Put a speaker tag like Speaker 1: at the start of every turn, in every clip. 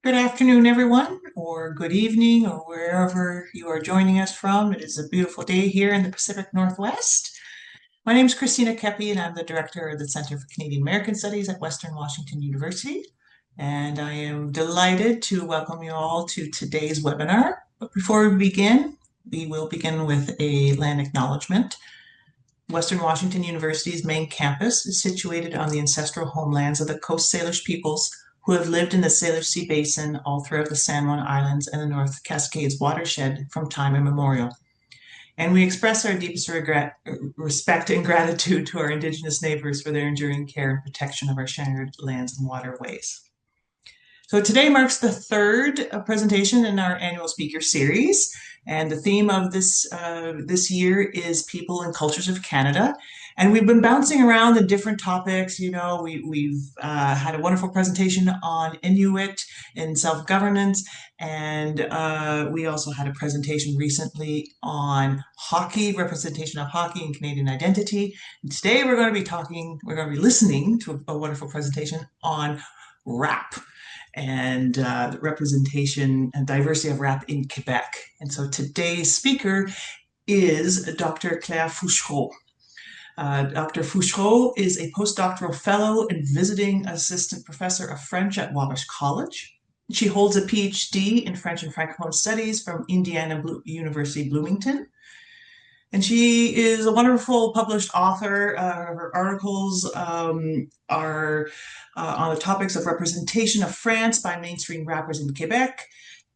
Speaker 1: Good afternoon, everyone, or good evening, or wherever you are joining us from. It is a beautiful day here in the Pacific Northwest. My name is Christina Kepi, and I'm the director of the Center for Canadian American Studies at Western Washington University. And I am delighted to welcome you all to today's webinar. But before we begin, we will begin with a land acknowledgement. Western Washington University's main campus is situated on the ancestral homelands of the Coast Salish peoples who have lived in the Salish Sea Basin all throughout the San Juan Islands and the North Cascades watershed from time immemorial. And we express our deepest respect and gratitude to our Indigenous neighbors for their enduring care and protection of our shared lands and waterways. So today marks the third presentation in our annual speaker series. And the theme of this year is People and Cultures of Canada. And we've been bouncing around the different topics. We've had a wonderful presentation on Inuit and self-governance. And we also had a presentation recently on hockey, representation of hockey and Canadian identity. And today we're going to be listening to a wonderful presentation on rap and the representation and diversity of rap in Quebec. And so today's speaker is Dr. Claire Fouchereaux. Dr. Fouchereaux is a postdoctoral fellow and visiting assistant professor of French at Wabash College. She holds a Ph.D. in French and Francophone Studies from Indiana University Bloomington. And she is a wonderful published author. Her articles are on the topics of representation of France by mainstream rappers in Quebec,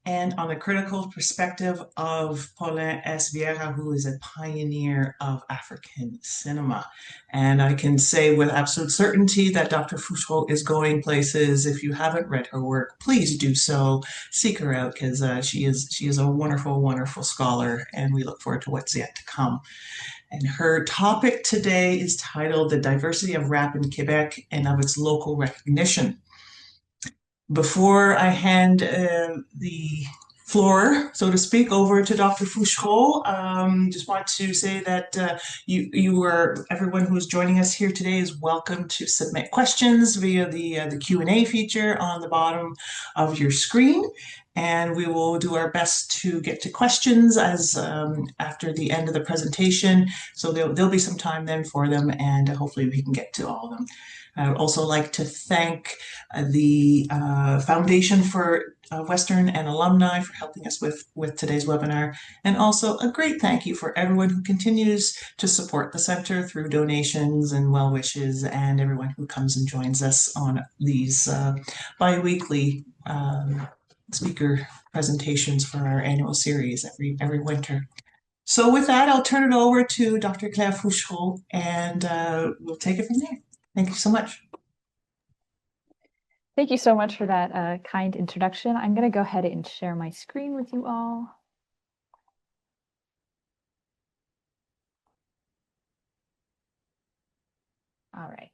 Speaker 1: and on the critical perspective of Paulin S. Vieyra, who is a pioneer of African cinema. And I can say with absolute certainty that Dr. Fouchereaux is going places. If you haven't read her work, please do so. Seek her out because she is a wonderful, wonderful scholar, and we look forward to what's yet to come. And her topic today is titled The Diversity of Rap in Quebec and of its Local Recognition. Before I hand the floor, so to speak, over to Dr. Fouchereaux, just want to say that everyone who is joining us here today is welcome to submit questions via the Q&A feature on the bottom of your screen. And we will do our best to get to questions as after the end of the presentation. So there'll be some time then for them, and hopefully we can get to all of them. I would also like to thank the Foundation for Western and alumni for helping us with today's webinar. And also a great thank you for everyone who continues to support the center through donations and well wishes, and everyone who comes and joins us on these bi-weekly speaker presentations for our annual series every winter. So with that, I'll turn it over to Dr. Claire Fouchereaux, and we'll take it from there. Thank you so much.
Speaker 2: Thank you so much for that kind introduction. I'm going to go ahead and share my screen with you all. All right.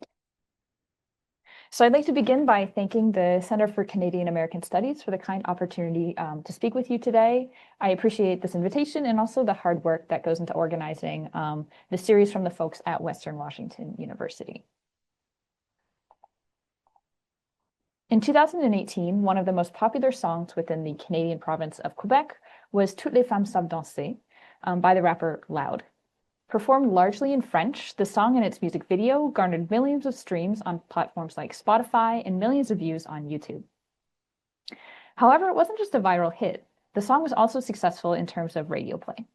Speaker 2: So I'd like to begin by thanking the Center for Canadian American Studies for the kind opportunity to speak with you today. I appreciate this invitation and also the hard work that goes into organizing the series from the folks at Western Washington University. In 2018, one of the most popular songs within the Canadian province of Quebec was Toutes les femmes savent danser by the rapper Loud. Performed largely in French, the song and its music video garnered millions of streams on platforms like Spotify and millions of views on YouTube. However, it wasn't just a viral hit. The song was also successful in terms of radio play.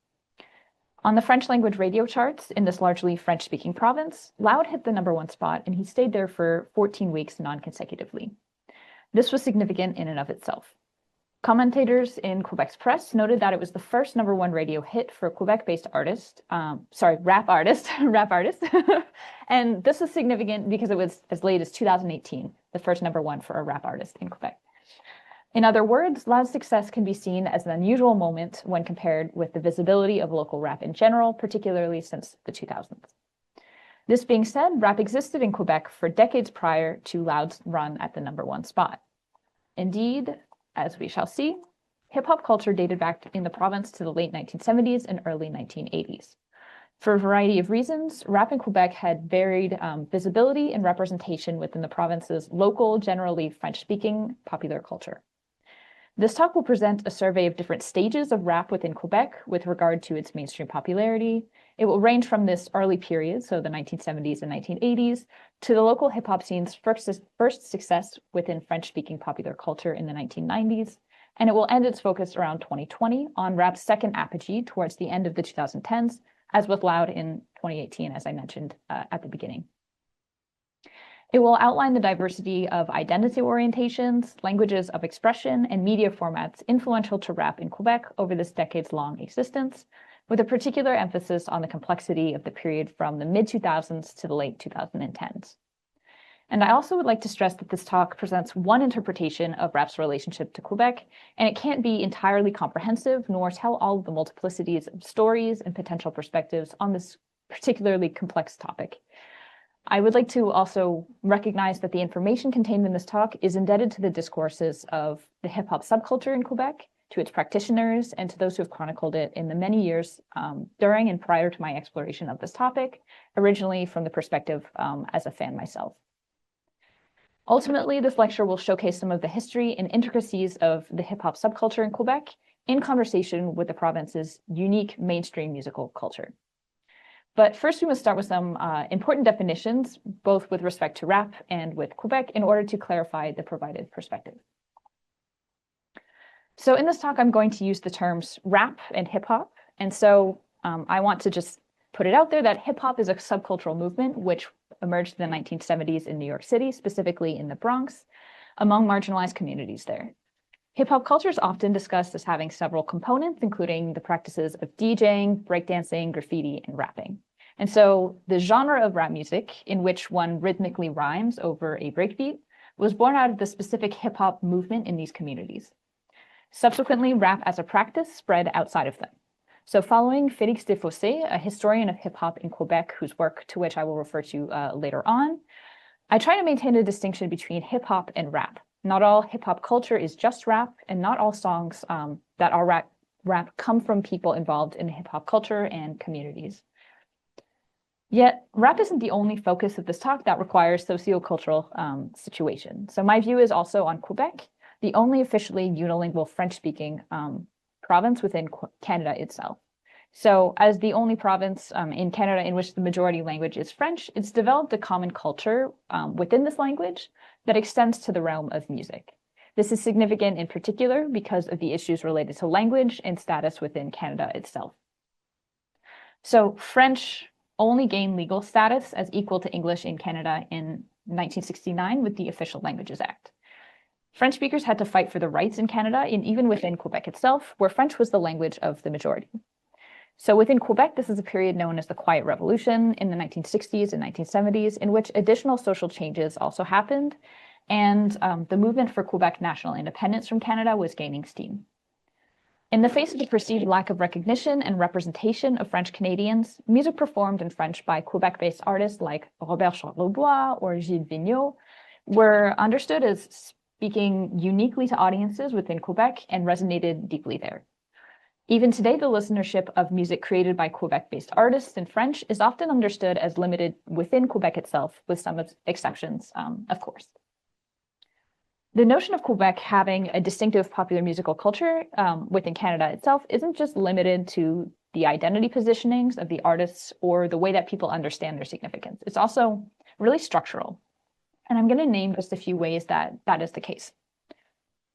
Speaker 2: On the French language radio charts in this largely French-speaking province, Loud hit the #1 spot, and he stayed there for 14 weeks non-consecutively. This was significant in and of itself. Commentators in Quebec's press noted that it was the first #1 radio hit for a Quebec-based rap artist. And this is significant because it was as late as 2018, the first #1 for a rap artist in Quebec. In other words, Loud's success can be seen as an unusual moment when compared with the visibility of local rap in general, particularly since the 2000s. This being said, rap existed in Quebec for decades prior to Loud's run at the #1 spot. Indeed, as we shall see, hip-hop culture dated back in the province to the late 1970s and early 1980s. For a variety of reasons, rap in Quebec had varied visibility and representation within the province's local, generally French-speaking popular culture. This talk will present a survey of different stages of rap within Quebec with regard to its mainstream popularity. It will range from this early period, so the 1970s and 1980s, to the local hip-hop scene's first success within French-speaking popular culture in the 1990s, and it will end its focus around 2020 on rap's second apogee towards the end of the 2010s, as with Loud in 2018, as I mentioned at the beginning. It will outline the diversity of identity orientations, languages of expression, and media formats influential to rap in Quebec over this decades-long existence, with a particular emphasis on the complexity of the period from the mid-2000s to the late 2010s. And I also would like to stress that this talk presents one interpretation of rap's relationship to Quebec, and it can't be entirely comprehensive nor tell all of the multiplicities of stories and potential perspectives on this particularly complex topic. I would like to also recognize that the information contained in this talk is indebted to the discourses of the hip-hop subculture in Quebec, to its practitioners, and to those who have chronicled it in the many years during and prior to my exploration of this topic, originally from the perspective as a fan myself. Ultimately, this lecture will showcase some of the history and intricacies of the hip-hop subculture in Quebec in conversation with the province's unique mainstream musical culture. But first, we must start with some important definitions, both with respect to rap and with Quebec, in order to clarify the provided perspective. So in this talk, I'm going to use the terms rap and hip hop. And so I want to just put it out there that hip hop is a subcultural movement which emerged in the 1970s in New York City, specifically in the Bronx, among marginalized communities there. Hip hop culture is often discussed as having several components, including the practices of DJing, breakdancing, graffiti, and rapping. And so the genre of rap music, in which one rhythmically rhymes over a breakbeat, was born out of the specific hip hop movement in these communities. Subsequently, rap as a practice spread outside of them. So following Félix Desfossés, a historian of hip hop in Quebec, whose work to which I will refer to later on, I try to maintain a distinction between hip hop and rap. Not all hip hop culture is just rap, and not all songs that are rap come from people involved in hip hop culture and communities. Yet, rap isn't the only focus of this talk that requires sociocultural situation. So my view is also on Quebec, the only officially unilingual French-speaking province within Canada itself. So as the only province in Canada in which the majority language is French, it's developed a common culture within this language that extends to the realm of music. This is significant in particular because of the issues related to language and status within Canada itself. So French only gained legal status as equal to English in Canada in 1969 with the Official Languages Act. French speakers had to fight for the rights in Canada, and even within Quebec itself, where French was the language of the majority. So within Quebec, this is a period known as the Quiet Revolution in the 1960s and 1970s, in which additional social changes also happened, and the movement for Quebec national independence from Canada was gaining steam. In the face of the perceived lack of recognition and representation of French Canadians, music performed in French by Quebec-based artists like Robert Charlebois or Gilles Vigneault were understood as speaking uniquely to audiences within Quebec and resonated deeply there. Even today, the listenership of music created by Quebec-based artists in French is often understood as limited within Quebec itself, with some exceptions, of course. The notion of Quebec having a distinctive popular musical culture within Canada itself isn't just limited to the identity positionings of the artists or the way that people understand their significance. It's also really structural. And I'm going to name just a few ways that that is the case.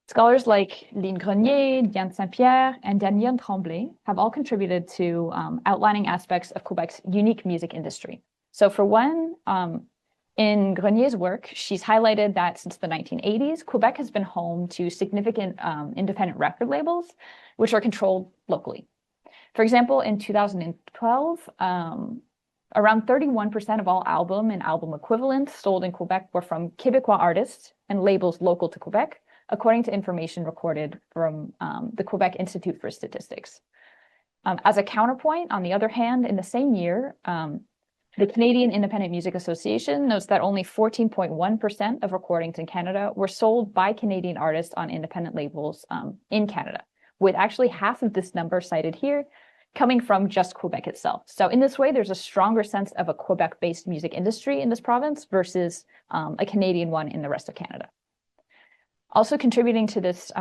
Speaker 2: Scholars like Line Grenier, Diane Saint-Pierre, and Danielle Tremblay have all contributed to outlining aspects of Quebec's unique music industry. So for one, in Grenier's work, she's highlighted that since the 1980s, Quebec has been home to significant independent record labels, which are controlled locally. For example, in 2012, around 31% of all album and album equivalents sold in Quebec were from Québécois artists and labels local to Quebec, according to information recorded from the Quebec Institute for Statistics. As a counterpoint, on the other hand, in the same year, the Canadian Independent Music Association notes that only 14.1% of recordings in Canada were sold by Canadian artists on independent labels in Canada, with actually half of this number cited here coming from just Quebec itself. So in this way, there's a stronger sense of a Quebec-based music industry in this province versus a Canadian one in the rest of Canada. Also contributing to this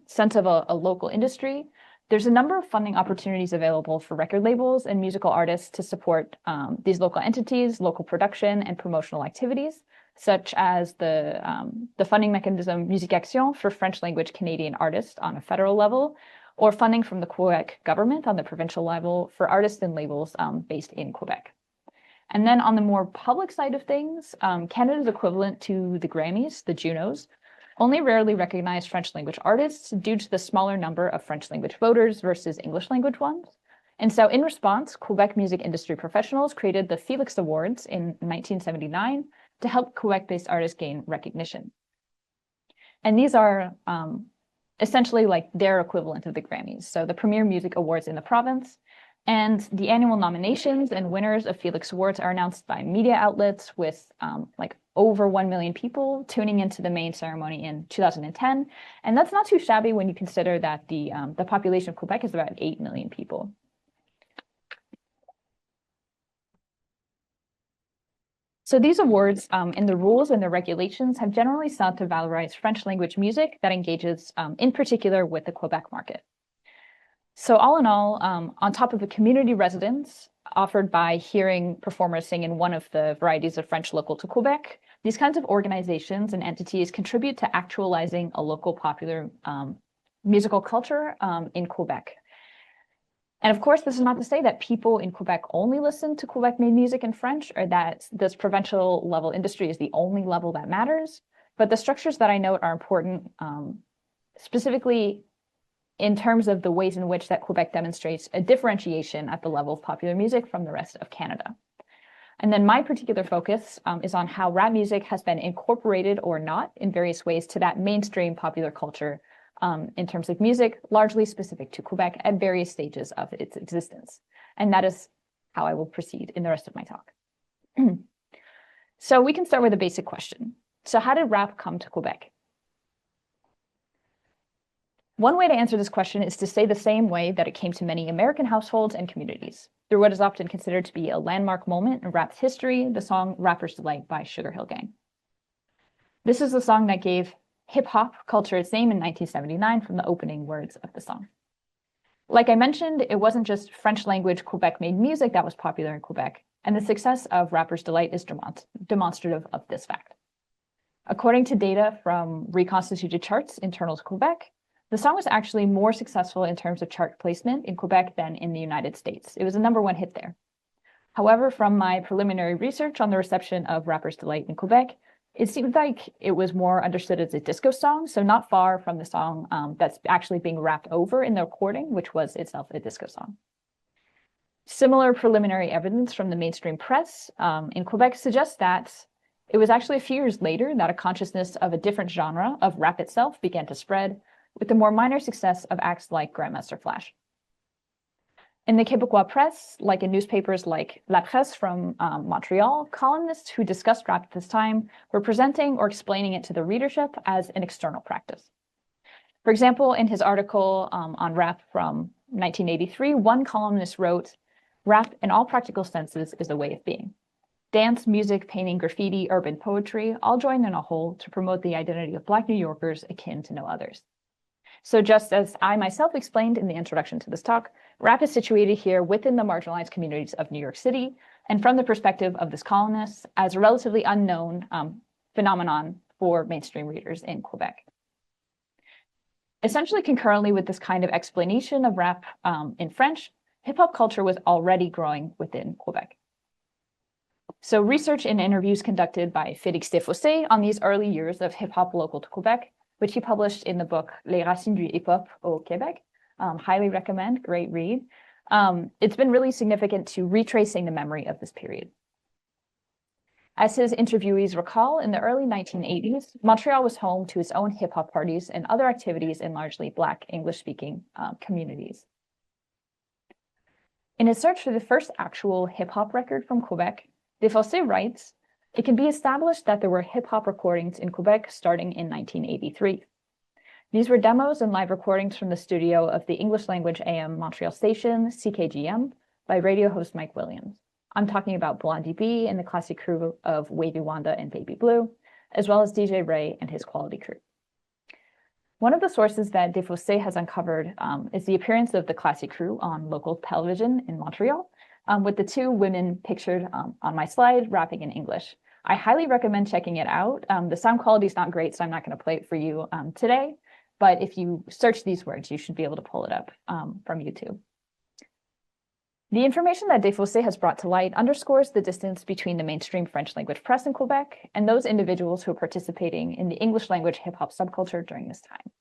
Speaker 2: sense of a local industry, there's a number of funding opportunities available for record labels and musical artists to support these local entities, local production, and promotional activities, such as the funding mechanism Musique Action for French language Canadian artists on a federal level, or funding from the Quebec government on the provincial level for artists and labels based in Quebec. And then on the more public side of things, Canada's equivalent to the Grammys, the Junos, only rarely recognize French language artists due to the smaller number of French language voters versus English language ones. And so in response, Quebec music industry professionals created the Felix Awards in 1979 to help Quebec-based artists gain recognition. And these are essentially like their equivalent of the Grammys, so the premier music awards in the province. And the annual nominations and winners of Felix Awards are announced by media outlets with like over 1 million people tuning into the main ceremony in 2010. And that's not too shabby when you consider that the population of Quebec is about 8 million people. So these awards and the rules and the regulations have generally sought to valorize French language music that engages in particular with the Quebec market. So all in all, on top of a community residence offered by hearing performers sing in one of the varieties of French local to Quebec, these kinds of organizations and entities contribute to actualizing a local popular musical culture in Quebec. And of course, this is not to say that people in Quebec only listen to Quebec-made music in French, or that this provincial level industry is the only level that matters. But the structures that I note are important, specifically in terms of the ways in which that Quebec demonstrates a differentiation at the level of popular music from the rest of Canada. And then my particular focus is on how rap music has been incorporated or not in various ways to that mainstream popular culture in terms of music, largely specific to Quebec at various stages of its existence. And that is how I will proceed in the rest of my talk. So we can start with a basic question. So how did rap come to Quebec? One way to answer this question is to say the same way that it came to many American households and communities, through what is often considered to be a landmark moment in rap's history, the song Rapper's Delight by Sugar Hill Gang. This is the song that gave hip-hop culture its name in 1979 from the opening words of the song. Like I mentioned, it wasn't just French language Quebec-made music that was popular in Quebec, and the success of Rapper's Delight is demonstrative of this fact. According to data from reconstituted charts internal to Quebec, the song was actually more successful in terms of chart placement in Quebec than in the United States. It was a #1 hit there. However, from my preliminary research on the reception of Rapper's Delight in Quebec, it seemed like it was more understood as a disco song, so not far from the song that's actually being rapped over in the recording, which was itself a disco song. Similar preliminary evidence from the mainstream press in Quebec suggests that it was actually a few years later that a consciousness of a different genre of rap itself began to spread, with the more minor success of acts like Grandmaster Flash. In the Québécois press, like in newspapers like La Presse from Montreal, columnists who discussed rap at this time were presenting or explaining it to the readership as an external practice. For example, in his article on rap from 1983, one columnist wrote, "Rap, in all practical senses, is a way of being. Dance, music, painting, graffiti, urban poetry, all join in a whole to promote the identity of Black New Yorkers akin to no others." So just as I myself explained in the introduction to this talk, rap is situated here within the marginalized communities of New York City, and from the perspective of this columnist, as a relatively unknown phenomenon for mainstream readers in Quebec. Essentially concurrently with this kind of explanation of rap in French, hip-hop culture was already growing within Quebec. So research and interviews conducted by Félix Desfossés on these early years of hip-hop local to Quebec, which he published in the book Les Racines du Hip-Hop au Québec. Highly recommend, great read. It's been really significant to retracing the memory of this period. As his interviewees recall, in the early 1980s, Montreal was home to its own hip-hop parties and other activities in largely Black English-speaking communities. In his search for the first actual hip-hop record from Quebec, Desfossés writes, "It can be established that there were hip-hop recordings in Quebec starting in 1983. These were demos and live recordings from the studio of the English-language AM Montreal station, CKGM, by radio host Mike Williams. I'm talking about Blondie B and the classic crew of Wavy Wanda and Baby Blue, as well as DJ Ray and his quality crew. One of the sources that Desfossés has uncovered is the appearance of the Classic Crew on local television in Montreal, with the two women pictured on my slide rapping in English. I highly recommend checking it out. The sound quality is not great, so I'm not going to play it for you today, but if you search these words, you should be able to pull it up from YouTube. The information that Desfossés has brought to light underscores the distance between the mainstream French language press in Quebec and those individuals who are participating in the English language hip-hop subculture during this time.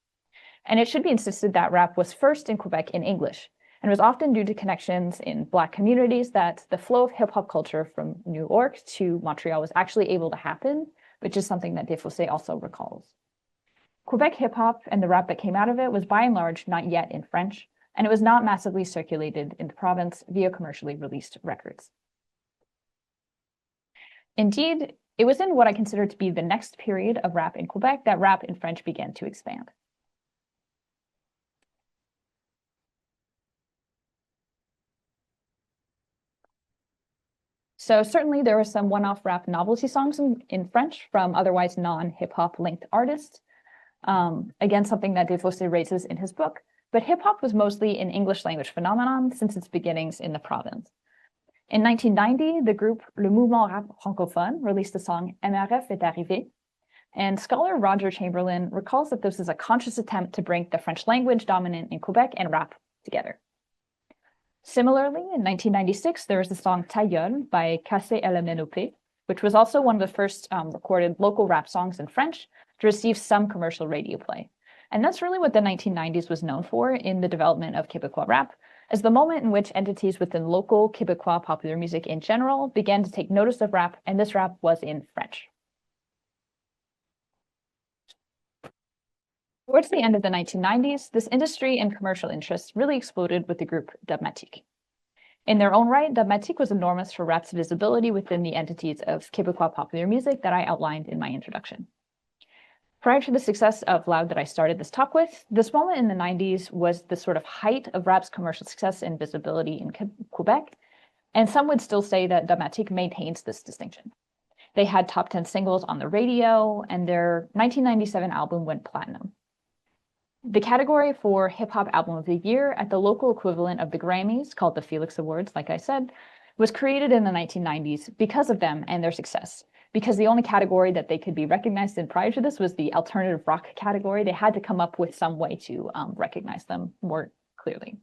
Speaker 2: And it should be insisted that rap was first in Quebec in English, and was often due to connections in Black communities that the flow of hip-hop culture from New York to Montreal was actually able to happen, which is something that Desfossés also recalls. Quebec hip-hop and the rap that came out of it was by and large not yet in French, and it was not massively circulated in the province via commercially released records. Indeed, it was in what I consider to be the next period of rap in Quebec that rap in French began to expand. So certainly there were some one-off rap novelty songs in French from otherwise non-hip-hop linked artists. Again, something that Desfossés raises in his book, but hip-hop was mostly an English language phenomenon since its beginnings in the province. In 1990, the group Le Mouvement Rap Francophone released the song MRF est arrivé, and scholar Roger Chamberlain recalls that this is a conscious attempt to bring the French language dominant in Quebec and rap together. Similarly, in 1996, there was the song Ta Gueule by Cassé et la Ménopée, which was also one of the first recorded local rap songs in French to receive some commercial radio play. And that's really what the 1990s was known for in the development of Québécois rap, as the moment in which entities within local Québécois popular music in general began to take notice of rap, and this rap was in French. Towards the end of the 1990s, this industry and commercial interests really exploded with the group Dubmatique. In their own right, Dubmatique was enormous for rap's visibility within the entities of Québécois popular music that I outlined in my introduction. Prior to the success of Loud that I started this talk with, this moment in the 90s was the sort of height of rap's commercial success and visibility in Quebec, and some would still say that Dubmatique maintains this distinction. They had top 10 singles on the radio, and their 1997 album went platinum. The category for Hip-Hop Album of the Year at the local equivalent of the Grammys, called the Felix Awards, like I said, was created in the 1990s because of them and their success. Because the only category that they could be recognized in prior to this was the alternative rock category, they had to come up with some way to recognize them more clearly.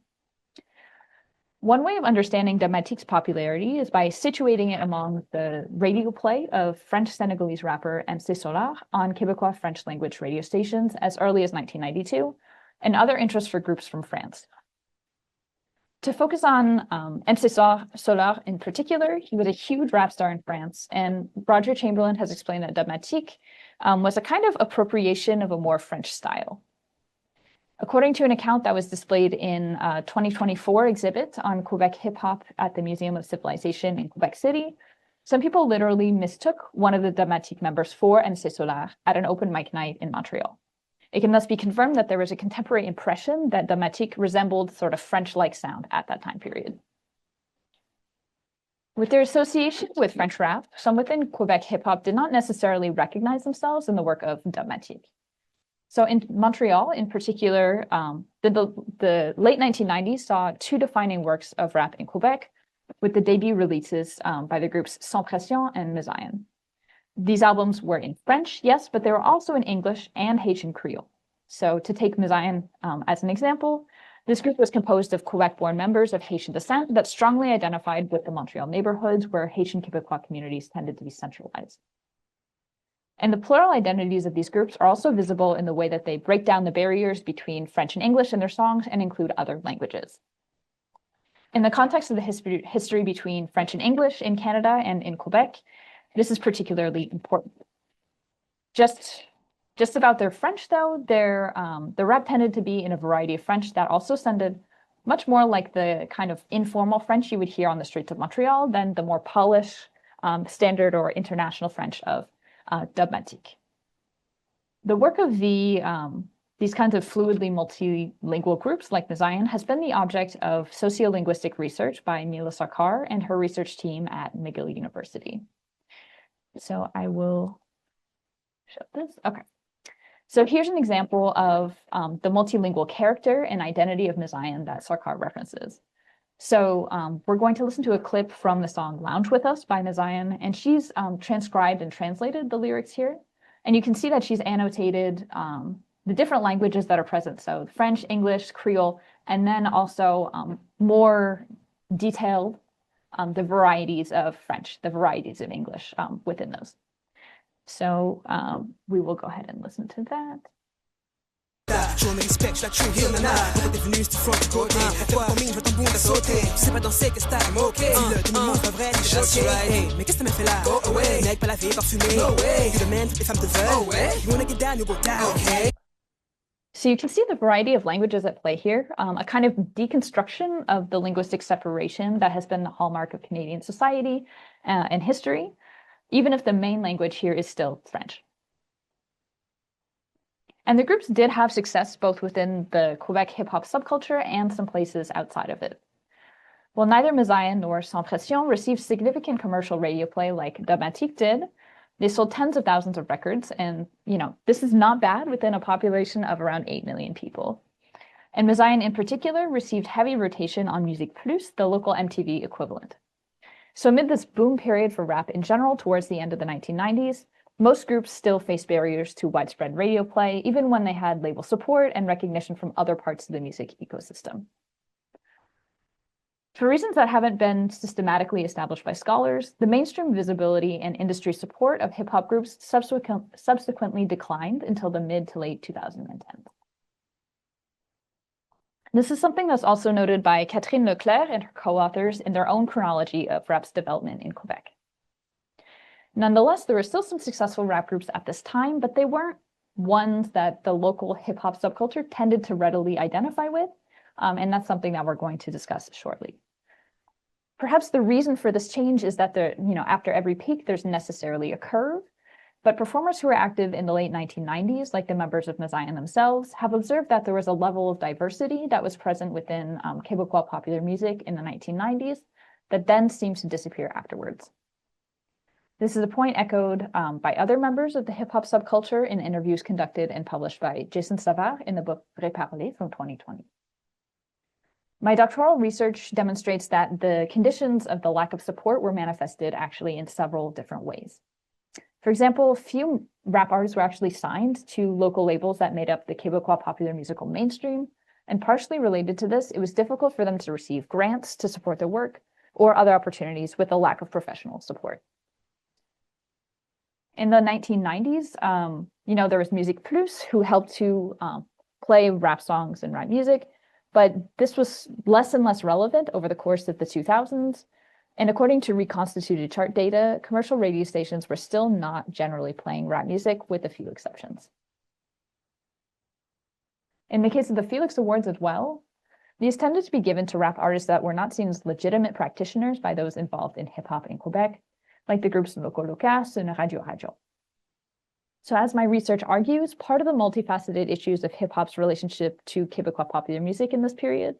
Speaker 2: One way of understanding Dubmatique's popularity is by situating it among the radio play of French-Senegalese rapper MC Solar on Québécois French language radio stations as early as 1992, and other interests for groups from France. To focus on MC Solar in particular, he was a huge rap star in France, and Roger Chamberlain has explained that Dubmatique was a kind of appropriation of a more French style. According to an account that was displayed in a 2024 exhibit on Quebec hip-hop at the Museum of Civilization in Quebec City, some people literally mistook one of the Dubmatique members for MC Solar at an open mic night in Montreal. It can thus be confirmed that there was a contemporary impression that Dubmatique resembled sort of French-like sound at that time period. With their association with French rap, some within Quebec hip-hop did not necessarily recognize themselves in the work of Dubmatique. So in Montreal, in particular, the late 1990s saw two defining works of rap in Quebec, with the debut releases by the groups Sans Pression and Mesayan. These albums were in French, yes, but they were also in English and Haitian Creole. So to take Mesayan as an example, this group was composed of Quebec-born members of Haitian descent that strongly identified with the Montreal neighborhoods where Haitian Quebecois communities tended to be centralized. And the plural identities of these groups are also visible in the way that they break down the barriers between French and English in their songs and include other languages. In the context of the history between French and English in Canada and in Quebec, this is particularly important. Just about their French, though, the rap tended to be in a variety of French that also sounded much more like the kind of informal French you would hear on the streets of Montreal than the more polished, standard or international French of Dubmatique. The work of these kinds of fluidly multilingual groups like Mesayan has been the object of sociolinguistic research by Mila Sarkar and her research team at McGill University. So I will show this. Okay. So here's an example of the multilingual character and identity of Mazayan that Sarkar references. So we're going to listen to a clip from the song Lounge With Us by Mazayan, and she's transcribed and translated the lyrics here. And you can see that she's annotated the different languages that are present. So French, English, Creole, and then also more detailed the varieties of French, the varieties of English within those. So we will go ahead and listen to that.
Speaker 3: Je me respecte, je la tue, heal nana. Pourquoi t'es venu si front du côté? Fais pas mine, je veux ton boom de sauter. Tu sais pas danser, qu'est-ce que t'as à moquer? Dis-le, demi-mot, pas vrai, c'est choqué. Hey, mais qu'est-ce que t'as fait là? Go away. Mec, pas lavé, parfumé. No way. You the man, toutes les femmes te veulent. Oh ouais. You wanna get down, you go down. Okay.
Speaker 2: So you can see the variety of languages at play here, a kind of deconstruction of the linguistic separation that has been the hallmark of Canadian society and history, even if the main language here is still French. And the groups did have success both within the Quebec hip-hop subculture and some places outside of it. While neither Mazayan nor Sans Pression received significant commercial radio play like Domatique did, they sold tens of thousands of records, and this is not bad within a population of around 8 million people. And Mazayan in particular received heavy rotation on Musique Plus, the local MTV equivalent. So amid this boom period for rap in general towards the end of the 1990s, most groups still faced barriers to widespread radio play, even when they had label support and recognition from other parts of the music ecosystem. For reasons that haven't been systematically established by scholars, the mainstream visibility and industry support of hip-hop groups subsequently declined until the mid to late 2010s. This is something that's also noted by Catherine Leclerc and her co-authors in their own chronology of rap's development in Quebec. Nonetheless, there were still some successful rap groups at this time, but they weren't ones that the local hip-hop subculture tended to readily identify with, and that's something that we're going to discuss shortly. Perhaps the reason for this change is that after every peak, there's necessarily a curve, but performers who were active in the late 1990s, like the members of Mazayan themselves, have observed that there was a level of diversity that was present within Québécois popular music in the 1990s that then seems to disappear afterwards. This is a point echoed by other members of the hip-hop subculture in interviews conducted and published by Jason Savard in the book Reparler from 2020. My doctoral research demonstrates that the conditions of the lack of support were manifested actually in several different ways. For example, few rap artists were actually signed to local labels that made up the Québécois popular musical mainstream, and partially related to this, it was difficult for them to receive grants to support their work or other opportunities with a lack of professional support. In the 1990s, there was Musique Plus, who helped to play rap songs and rap music, but this was less and less relevant over the course of the 2000s. And according to reconstituted chart data, commercial radio stations were still not generally playing rap music, with a few exceptions. In the case of the Felix Awards as well, these tended to be given to rap artists that were not seen as legitimate practitioners by those involved in hip-hop in Quebec, like the groups Loco Locas and Radio Radio. So as my research argues, part of the multifaceted issues of hip-hop's relationship to Québécois popular music in this period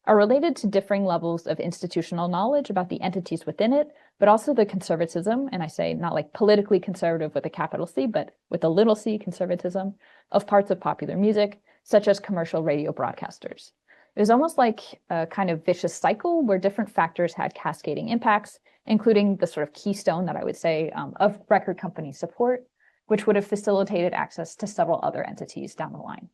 Speaker 2: are related to differing levels of institutional knowledge about the entities within it, but also the conservatism, and I say not like politically conservative with a capital C, but with a little c conservatism, of parts of popular music, such as commercial radio broadcasters. It was almost like a kind of vicious cycle where different factors had cascading impacts, including the sort of keystone that I would say of record company support, which would have facilitated access to several other entities down the line.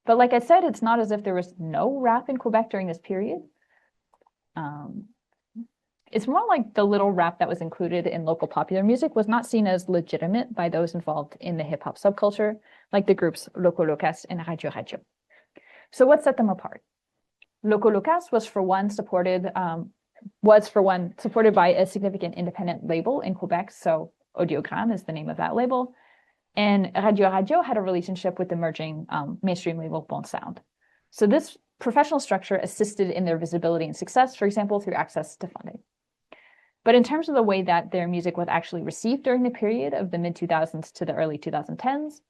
Speaker 2: But like I said, it's not as if there was no rap in Quebec during this period. It's more like the little rap that was included in local popular music was not seen as legitimate by those involved in the hip-hop subculture, like the groups Loco Locas and Radio Radio. So what set them apart? Loco Locas was for one supported by a significant independent label in Quebec, so Audiogramme is the name of that label, and Radio Radio had a relationship with emerging mainstream label Bon Sound. So this professional structure assisted in their visibility and success, for example, through access to funding. But in terms of the way that their music was actually received during the period of the mid-2000s to the early 2010s,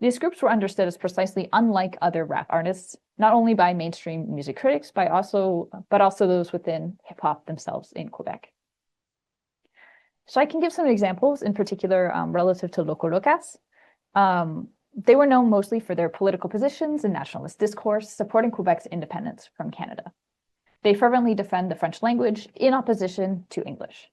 Speaker 2: these groups were understood as precisely unlike other rap artists, not only by mainstream music critics, but also those within hip-hop themselves in Quebec. So I can give some examples, in particular relative to Loco Locas. They were known mostly for their political positions and nationalist discourse, supporting Quebec's independence from Canada. They fervently defend the French language in opposition to English.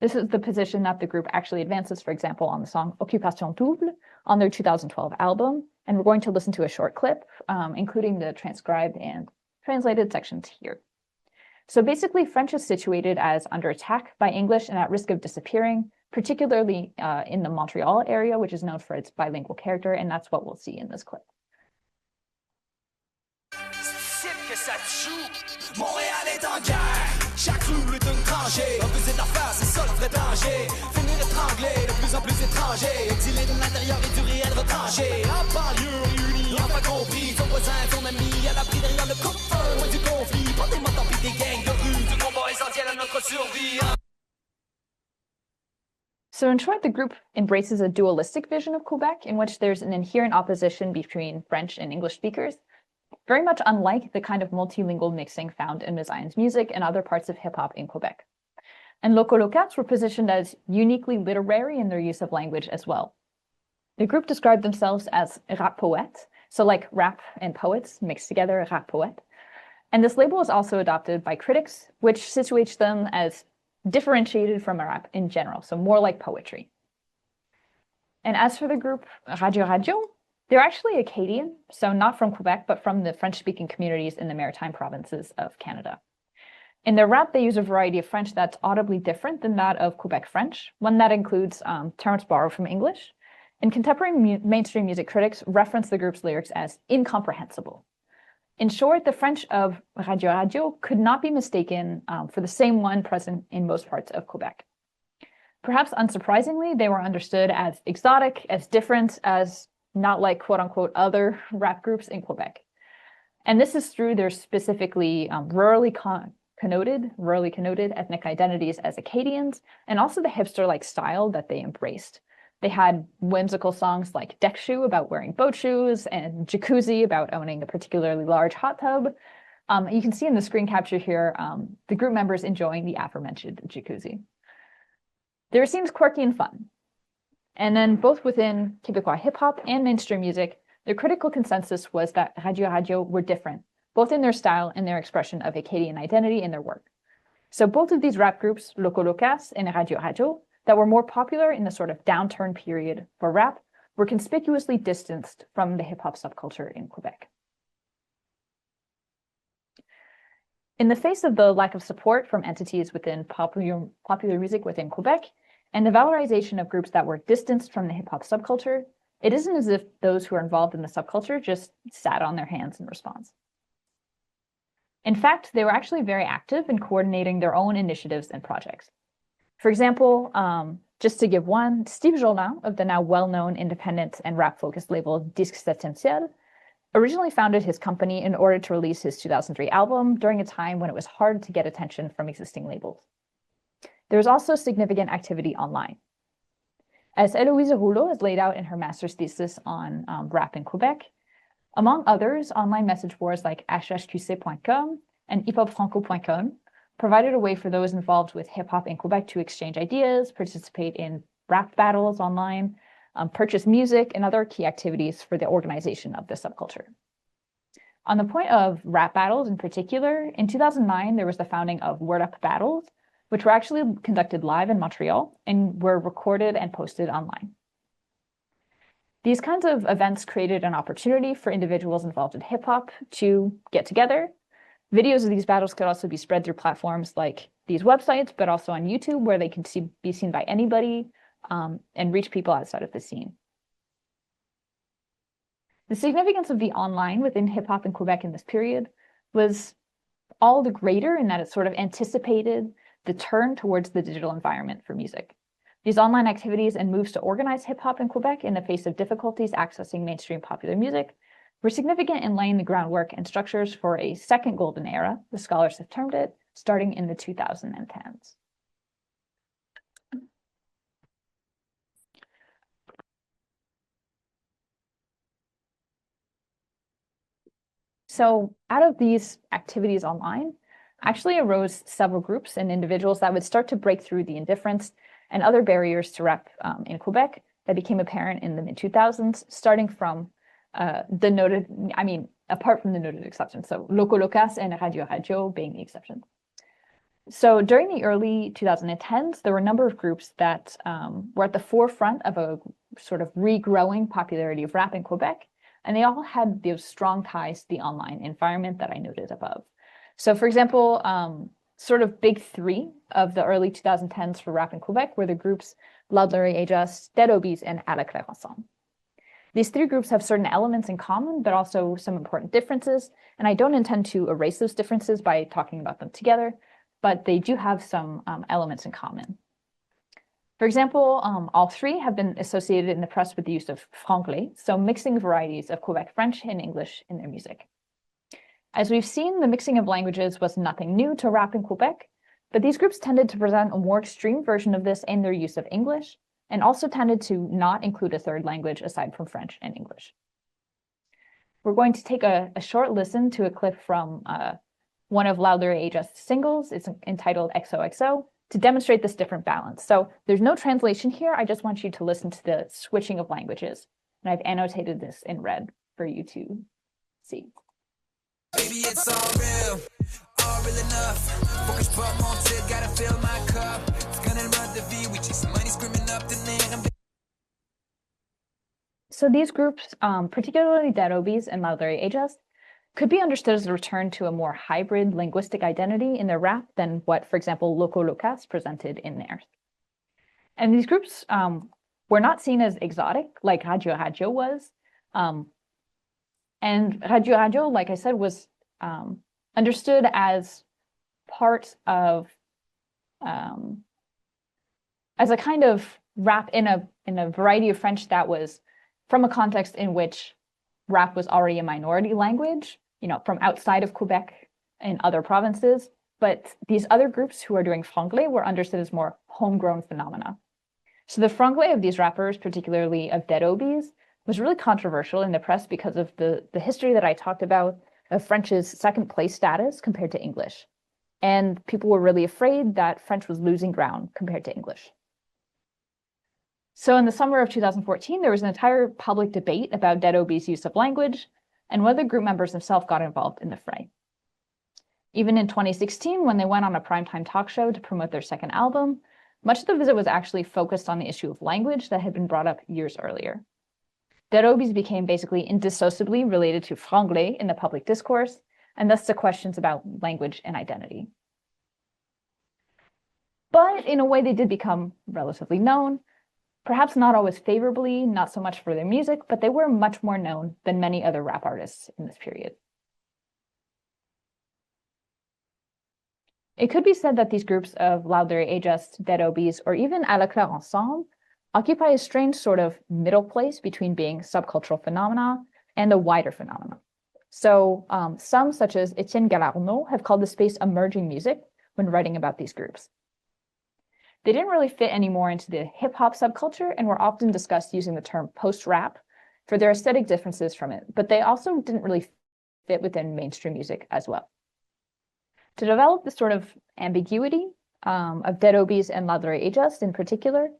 Speaker 2: This is the position that the group actually advances, for example, on the song Occupation Double on their 2012 album. And we're going to listen to a short clip, including the transcribed and translated sections here. So basically, French is situated as under attack by English and at risk of disappearing, particularly in the Montreal area, which is known for its bilingual character, and that's what we'll see in this clip.
Speaker 3: Montréal est en guerre, chaque rue est un tranchée. Refuser d'affaires, c'est ça le vrai danger. Finir étranglé, de plus en plus étranger. Exilé de l'intérieur et du réel retranché. En banlieue réunie, enfin compris. Son voisin, son ami, à l'abri derrière le coupe-feu. Loin du conflit, pas des motos pis des gangs de rue. Du combat essentiel à notre survie.
Speaker 2: So in short, the group embraces a dualistic vision of Quebec in which there's an inherent opposition between French and English speakers, very much unlike the kind of multilingual mixing found in Mazayan's music and other parts of hip-hop in Quebec. And Locolocats were positioned as uniquely literary in their use of language as well. The group described themselves as rap poète, so like rap and poets mixed together, rap poète. And this label was also adopted by critics, which situates them as differentiated from rap in general, so more like poetry. And as for the group Radio, they're actually Acadian, so not from Quebec, but from the French-speaking communities in the maritime provinces of Canada. In their rap, they use a variety of French that's audibly different than that of Quebec French, one that includes terms borrowed from English. And contemporary mainstream music critics reference the group's lyrics as incomprehensible. In short, the French of Radio could not be mistaken for the same one present in most parts of Quebec. Perhaps unsurprisingly, they were understood as exotic, as different, as not like quote-unquote other rap groups in Quebec. And this is through their specifically rurally connoted ethnic identities as Acadians, and also the hipster-like style that they embraced. They had whimsical songs like Deck Shoe about wearing boat shoes and Jacuzzi about owning a particularly large hot tub. You can see in the screen capture here, the group members enjoying the aforementioned Jacuzzi. They seems quirky and fun. And then both within Québécois hip-hop and mainstream music, the critical consensus was that Radio were different, both in their style and their expression of Acadian identity in their work. So both of these rap groups, Locolocats and Radio, that were more popular in the sort of downturn period for rap, were conspicuously distanced from the hip-hop subculture in Quebec. In the face of the lack of support from entities within popular music within Quebec, and the valorization of groups that were distanced from the hip-hop subculture, it isn't as if those who are involved in the subculture just sat on their hands in response. In fact, they were actually very active in coordinating their own initiatives and projects. For example, just to give one, Steve Jourdan of the now well-known independent and rap-focused label Disque Septentiel originally founded his company in order to release his 2003 album during a time when it was hard to get attention from existing labels. There was also significant activity online. As Héloïse Rouleau has laid out in her master's thesis on rap in Quebec, among others, online message boards like hhqc.com and hiphopfranco.com provided a way for those involved with hip-hop in Quebec to exchange ideas, participate in rap battles online, purchase music, and other key activities for the organization of the subculture. On the point of rap battles in particular, in 2009, there was the founding of Word Up Battles, which were actually conducted live in Montreal and were recorded and posted online. These kinds of events created an opportunity for individuals involved in hip-hop to get together. Videos of these battles could also be spread through platforms like these websites, but also on YouTube, where they can be seen by anybody and reach people outside of the scene. The significance of the online within hip-hop in Quebec in this period was all the greater in that it sort of anticipated the turn towards the digital environment for music. These online activities and moves to organize hip-hop in Quebec in the face of difficulties accessing mainstream popular music were significant in laying the groundwork and structures for a second golden era, the scholars have termed it, starting in the 2010s. So out of these activities online, actually arose several groups and individuals that would start to break through the indifference and other barriers to rap in Quebec that became apparent in the mid-2000s, starting from the noted, apart from the noted exceptions, so Loco Locas and Radio Radio being the exceptions. So during the early 2010s, there were a number of groups that were at the forefront of a sort of regrowing popularity of rap in Quebec, and they all had those strong ties to the online environment that I noted above. So for example, sort of big three of the early 2010s for rap in Quebec were the groups Loud Larry Ajas, Dead Obies, and À la Claire Ensemble. These three groups have certain elements in common, but also some important differences, and I don't intend to erase those differences by talking about them together, but they do have some elements in common. For example, all three have been associated in the press with the use of franglais, so mixing varieties of Quebec French and English in their music. As we've seen, the mixing of languages was nothing new to rap in Quebec, but these groups tended to present a more extreme version of this in their use of English, and also tended to not include a third language aside from French and English. We're going to take a short listen to a clip from one of Loud Larry Ajas' singles. It's entitled XOXO, to demonstrate this different balance. So there's no translation here. I just want you to listen to the switching of languages. And I've annotated this in red for you to see.
Speaker 3: Baby, it's all real enough. Focus pas monter, gotta fill my cup. C'est quand elle mode de vie, we chase money, screaming up the name.
Speaker 2: So these groups, particularly Dead Obies and Loud Larry Ajas, could be understood as a return to a more hybrid linguistic identity in their rap than what, for example, Loco Locas presented in theirs. And these groups were not seen as exotic like Radio Radio was. And Radio Radio, like I said, was understood as part of, as a kind of rap in a variety of French that was from a context in which rap was already a minority language, from outside of Quebec and other provinces. But these other groups who are doing franglais were understood as more homegrown phenomena. So the franglais of these rappers, particularly of Dead Obies, was really controversial in the press because of the history that I talked about of French's second place status compared to English. And people were really afraid that French was losing ground compared to English. So in the summer of 2014, there was an entire public debate about Dead Obies' use of language, and one of the group members himself got involved in the fray. Even in 2016, when they went on a primetime talk show to promote their second album, much of the visit was actually focused on the issue of language that had been brought up years earlier. Dead Obies became basically indissociably related to franglais in the public discourse, and thus to questions about language and identity. But in a way, they did become relatively known, perhaps not always favorably, not so much for their music, but they were much more known than many other rap artists in this period. It could be said that these groups of Loud Larry Ajas, Dead Obies, or even À la Claire Ensemble occupy a strange sort of middle place between being subcultural phenomena and a wider phenomena. So some, such as Etienne Galarneau, have called the space emerging music when writing about these groups. They didn't really fit anymore into the hip-hop subculture and were often discussed using the term post-rap for their aesthetic differences from it, but they also didn't really fit within mainstream music as well. To develop this sort of ambiguity of Dead Obies and Loud Larry Ajas in particular,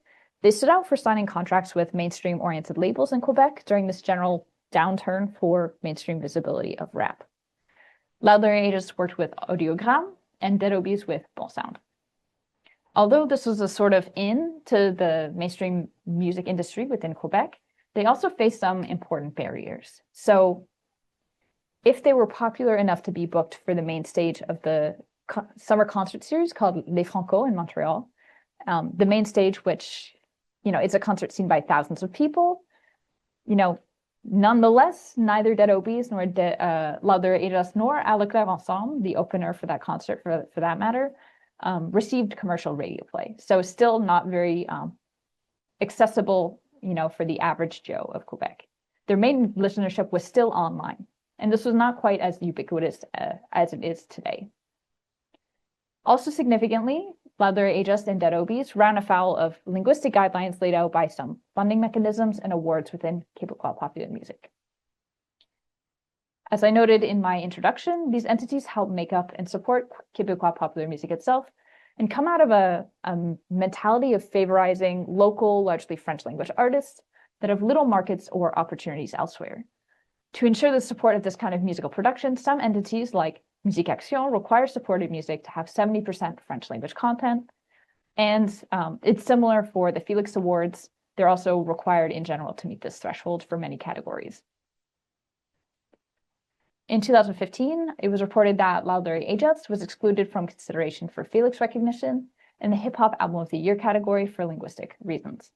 Speaker 2: they stood out for signing contracts with mainstream-oriented labels in Quebec during this general downturn for mainstream visibility of rap. Loud Larry Ajas worked with Audiogram and Dead Obies with Bon Sound. Although this was a sort of in to the mainstream music industry within Quebec, they also faced some important barriers. So if they were popular enough to be booked for the main stage of the summer concert series called Les Francophone in Montreal, the main stage, which, it's a concert seen by thousands of people, nonetheless, neither Dead Obies nor Loud Larry Ajas nor À la Claire Ensemble, the opener for that concert for that matter, received commercial radio play. So still not very accessible, for the average Joe of Quebec. Their main listenership was still online, and this was not quite as ubiquitous as it is today. Also significantly, Loud Larry Ajas and Dead Obies ran afoul of linguistic guidelines laid out by some funding mechanisms and awards within Québécois popular music. As I noted in my introduction, these entities help make up and support Québécois popular music itself, and come out of a mentality of favorizing local, largely French language artists that have little markets or opportunities elsewhere. To ensure the support of this kind of musical production, some entities like Musique Action require supported music to have 70% French language content. And it's similar for the Felix Awards. They're also required in general to meet this threshold for many categories. In 2015, it was reported that Loud Larry Ajas was excluded from consideration for Felix recognition in the Hip Hop Album of the Year category for linguistic reasons.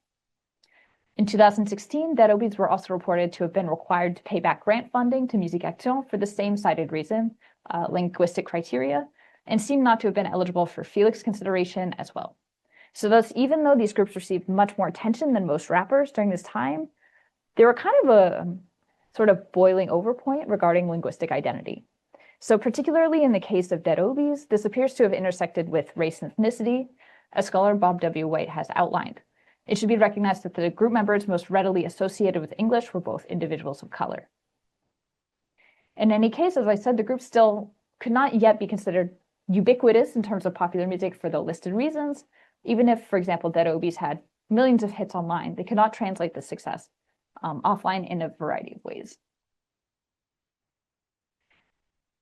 Speaker 2: In 2016, Dead Obies were also reported to have been required to pay back grant funding to Musique Action for the same cited reason, linguistic criteria, and seem not to have been eligible for Felix consideration as well. So thus, even though these groups received much more attention than most rappers during this time, they were kind of a sort of boiling over point regarding linguistic identity. So particularly in the case of Dead Obies, this appears to have intersected with race and ethnicity, as scholar Bob W. White has outlined. It should be recognized that the group members most readily associated with English were both individuals of color. In any case, as I said, the group still could not yet be considered ubiquitous in terms of popular music for the listed reasons. Even if, for example, Dead Obies had millions of hits online, they could not translate this success offline in a variety of ways.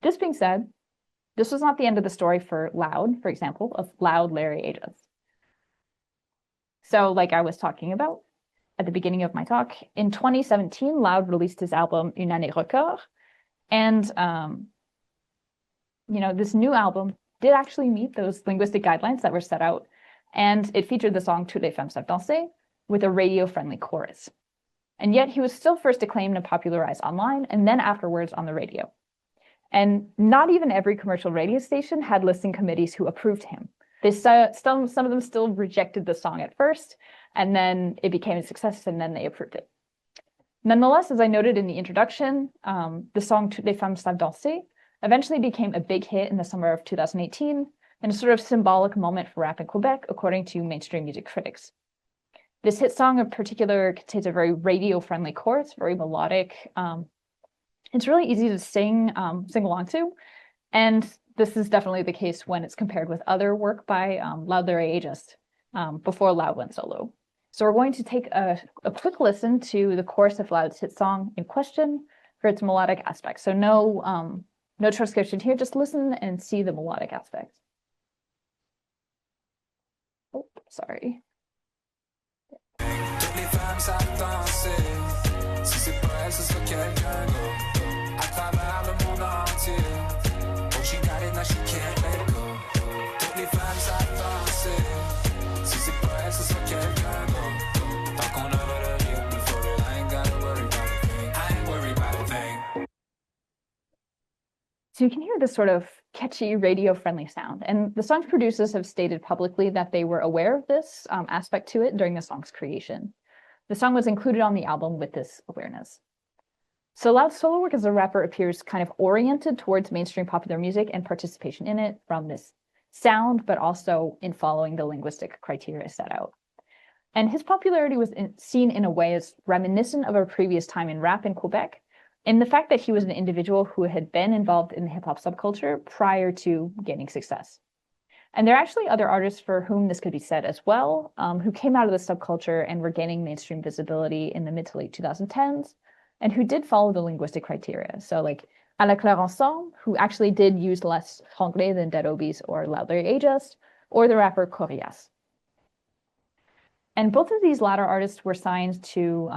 Speaker 2: This being said, this was not the end of the story for Loud, for example, of Loud Larry Ajas. So like I was talking about at the beginning of my talk, in 2017, Loud released his album Une année record. And, this new album did actually meet those linguistic guidelines that were set out. And it featured the song Toutes les femmes savent danser with a radio-friendly chorus. And yet he was still first acclaimed and popularized online and then afterwards on the radio. And not even every commercial radio station had listening committees who approved him. Some of them still rejected the song at first, and then it became a success, and then they approved it. Nonetheless, as I noted in the introduction, the song Toutes les femmes savent danser eventually became a big hit in the summer of 2018, and a sort of symbolic moment for rap in Quebec, according to mainstream music critics. This hit song in particular contains a very radio-friendly chorus, very melodic. It's really easy to sing along to, and this is definitely the case when it's compared with other work by Loud Larry Ajas before Loud went solo. So we're going to take a quick listen to the chorus of Loud's hit song in question for its melodic aspects. So no transcription here, just listen and see the melodic aspects. Oh, sorry.
Speaker 3: Toutes les femmes savent danser. Si c'est pas elle, ce sera quelqu'un d'autre. À travers le monde entier. Oh, she got it, now she can't let go. Toutes les femmes savent danser. Si c'est pas elle, ce sera quelqu'un d'autre. Tant qu'on a le rythme, for it, I ain't gotta worry about a thing. I ain't worried about a thing.
Speaker 2: So you can hear this sort of catchy radio-friendly sound. And the song's producers have stated publicly that they were aware of this aspect to it during the song's creation. The song was included on the album with this awareness. So Loud's solo work as a rapper appears kind of oriented towards mainstream popular music and participation in it from this sound, but also in following the linguistic criteria set out. And his popularity was seen in a way as reminiscent of a previous time in rap in Quebec, and the fact that he was an individual who had been involved in the hip-hop subculture prior to gaining success. And there are actually other artists for whom this could be said as well, who came out of the subculture and were gaining mainstream visibility in the mid to late 2010s, and who did follow the linguistic criteria. So like À la Claire Ensemble, who actually did use less franglais than Dead Obies or Loud Larry Ajas, or the rapper Corias. And both of these latter artists were signed to